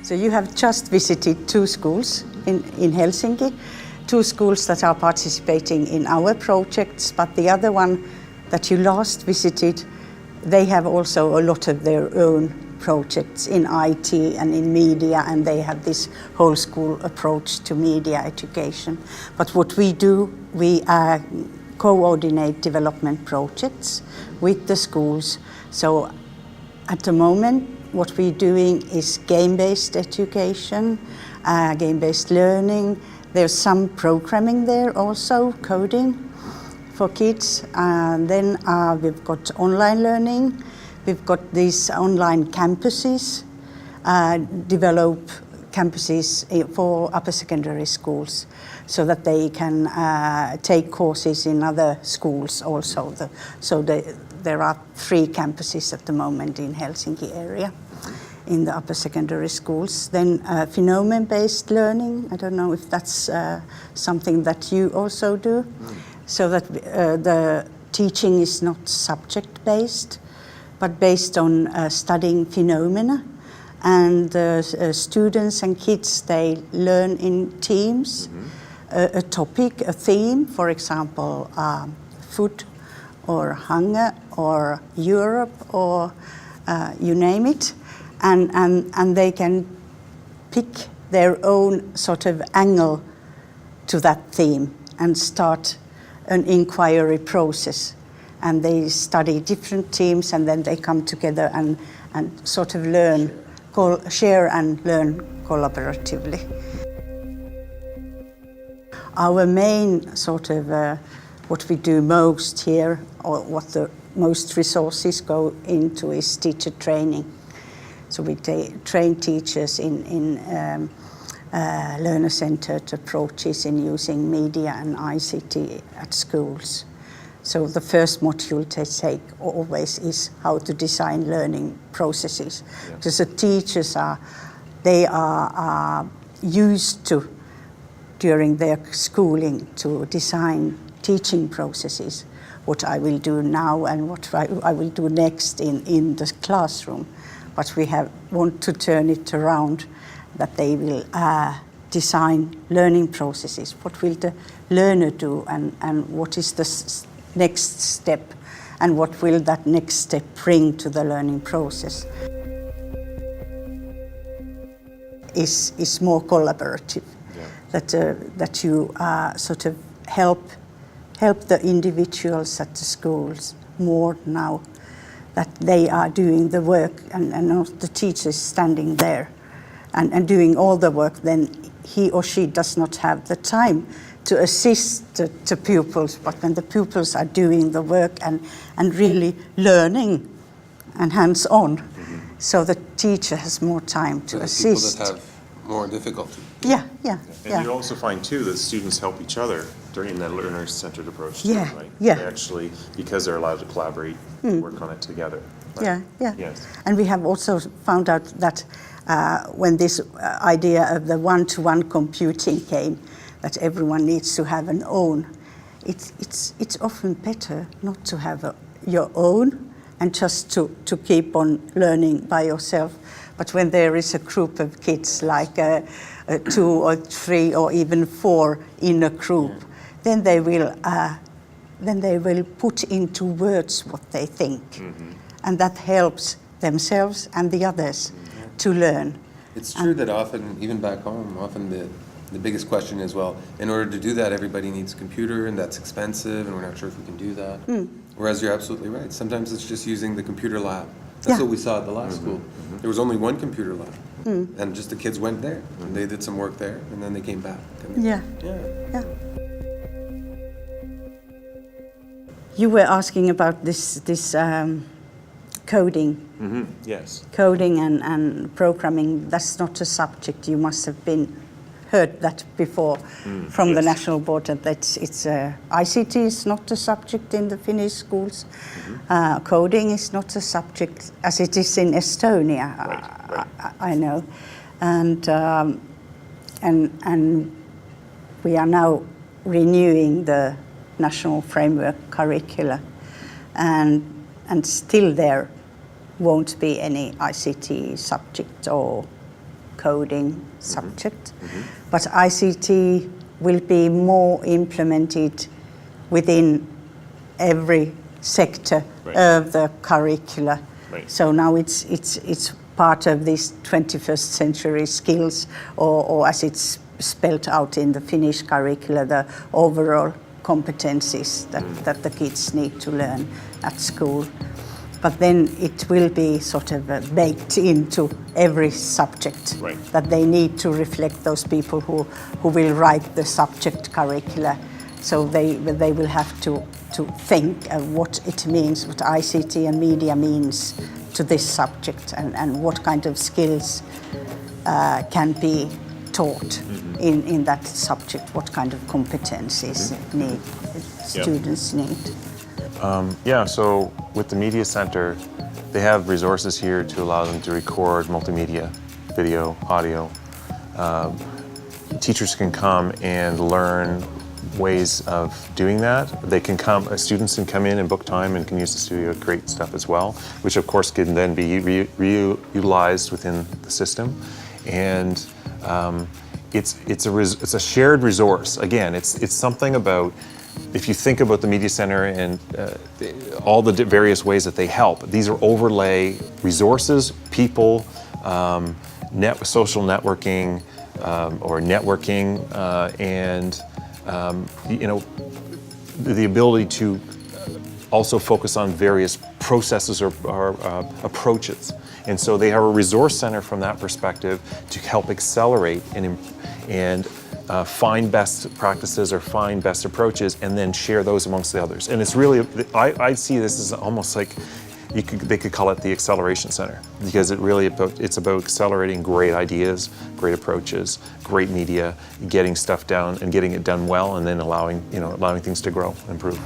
So you have just visited 2 schools in Helsinki, 2 schools that are participating in our projects, but the other one that you last visited, they have also a lot of their own projects in IT and in media, and they have this whole school approach to media education. But what we do, we coordinate development projects with the schools. So at the moment, what we're doing is game-based education, game-based learning. There's some programming there also, coding for kids. And then we've got online learning. We've got these online campuses, develop campuses for upper secondary schools so that they can take courses in other schools also. There are 3 campuses at the moment in Helsinki area in the upper secondary schools. Then phenomenon-based learning, I don't know if that's something that you also do, so that the teaching is not subject-based, but based on studying phenomena. And students and kids, they learn in teams, a topic, a theme, for example, food or hunger or Europe or you name it. And they can pick their own sort of angle to that theme and start an inquiry process. And they study different teams, and then they come together and sort of learn, share and learn collaboratively. Our main sort of what we do most here, or what the most resources go into, is teacher training. So we train teachers in learner-centered approaches in using media and ICT at schools. So the first module they take always is how to design learning processes. Yeah. Because the teachers are used to, during their schooling, to design teaching processes, what I will do now and what I will do next in the classroom. But we want to turn it around, that they will design learning processes. What will the learner do, and what is the next step, and what will that next step bring to the learning process? Is more collaborative. Yeah. That you sort of help the individuals at the schools more now, that they are doing the work and not the teachers standing there and doing all the work. Then he or she does not have the time to assist the pupils, but when the pupils are doing the work and really learning and hands-on, so the teacher has more time to assist. People that have more difficulty. Yeah. And you also find too that students help each other during that learner-centered approach too, Yeah, right? yeah. They actually, because they're allowed to collaborate, work on it together. Right? Yeah. Yes. And we have also found out that when this idea of the one-to-one computing came, that everyone needs to have an own. It's often better not to have your own and just to keep on learning by yourself. But when there is a group of kids, like 2 or 3 or even 4 in a group, then they will put into words what they think, and that helps themselves and the others to learn. It's true that often, even back home, the biggest question is, well, in order to do that, everybody needs a computer, and that's expensive, and we're not sure if we can do that. Whereas you're absolutely right. Sometimes it's just using the computer lab. That's what we saw at the last school. There was only one computer lab, and just the kids went there, and they did some work there, and then they came back. Yeah. You were asking about this coding. Yes. Coding and programming, that's not a subject. You must have heard that before from the National Board, that it's ICT is not a subject in the Finnish schools. Coding is not a subject as it is in Estonia. Right. I know, and we are now renewing the national framework curricula, and still there won't be any ICT subject or coding subject. But ICT will be more implemented within every sector of the curricula. So now it's part of these 21st century skills, or as it's spelled out in the Finnish curricula, the overall competencies that the kids need to learn at school. But then it will be sort of baked into every subject, that they need to reflect those people who will write the subject curricula. So they will have to think of what it means, what ICT and media means to this subject, and what kind of skills can be taught in that subject, what kind of competencies students need. So with the Media Center, they have resources here to allow them to record multimedia, video, audio. Teachers can come and learn ways of doing that. They can come, students can come in and book time and can use the studio to create stuff as well, which of course can then be reutilized within the system. And it's a shared resource. Again, it's something about, if you think about the Media Center and all the various ways that they help, these are overlay resources, people, social networking, or networking, and the ability to also focus on various processes or approaches. And so they have a resource center from that perspective to help accelerate and find best practices or find best approaches, and then share those amongst the others. And it's really, I see this as almost like they could call it the acceleration center, because it's about accelerating great ideas, great approaches, great media, getting stuff down and getting it done well, and then allowing things to grow and improve.